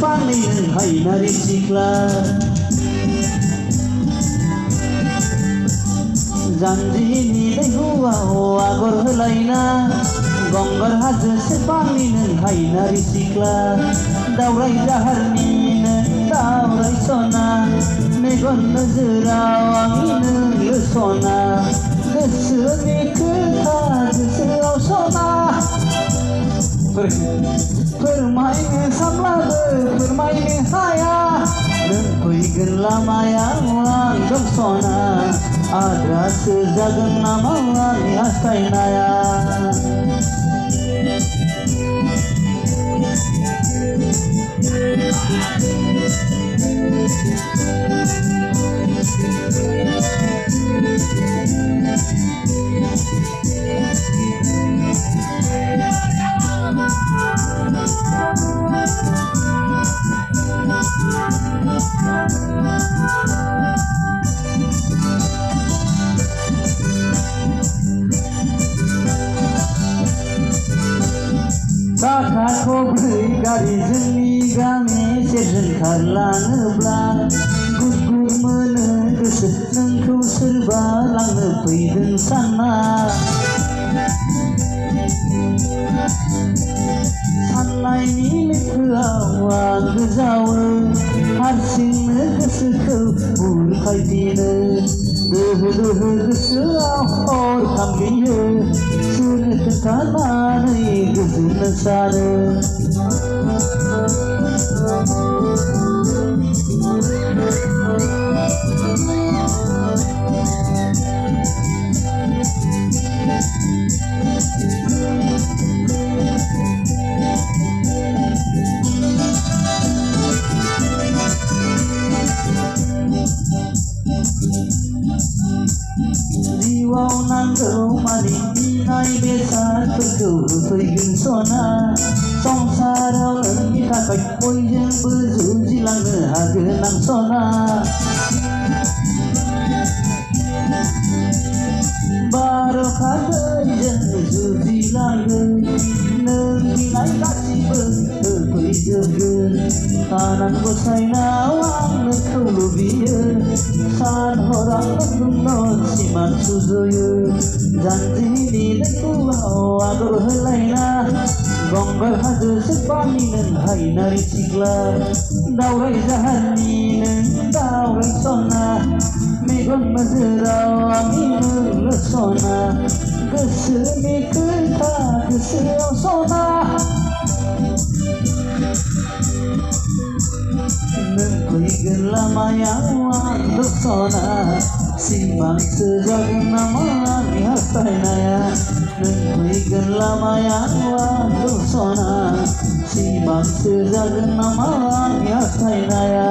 फानैनो हायनारि सिख्ला जानजिनि दैहुआव आगर होलायना गंगार हाजो सेरफांनिनो हायनारि सिख्ला दावराय जाहारनिनो दावराय सना मेगन नोजोराव आंनिनो सना गोसोनि खोथा गोसोआव सना फोरमायनो सानब्लाबो फोरमायनो हाया नों फैगोन लामायाव आं दं सना आद्रासो जागोन नामा आंनि हास्थायनाया साखा खब्रै गारि जोंनि गामि सेरजों खारलाङोब्ला गुद गुद मोनो गोसो नोंखौ सोरबा लांनो फैदों सानना साननायनि लैथोआव आं गोजावो हारसिंनो गोसोखौ बुरखायफिनो दोहो दोहो गोसोआव अर खामग्लियो सोरनो खोन्थानानै गोजोननो सानो जिउआव नांगौ मानि बिनाय बेसादफोरखौ होफैगोन सना संसाराव नोंनि थाखाय बयजोंबो जुजिलांनो हागोन आं सना बार'खा दैजों जुजिलांगोन नों बिनाय गासिबो होफैजोबगोन आनान गसाइनाव आं नोंखौ लुबैयो सान हराव नोंनाव सिमां सुजुयो जानजिनि दैहुआव आगर होलायना गंगार हाजो सेरफांनिनो हायनारि सिख्ला दावराय जाहारनिनो दावराय सना मेगन नोजोराव आंनिनो सना गोसोनि खोथा गोसोआव सना नों फैगोन लामायाव आं दं सना सिमांसो जागोन नामा आंनि हास्थायनाया नों फैगोन लामायाव आं दं सना सिमांसो जागोन नामा आंनि हास्थायनाया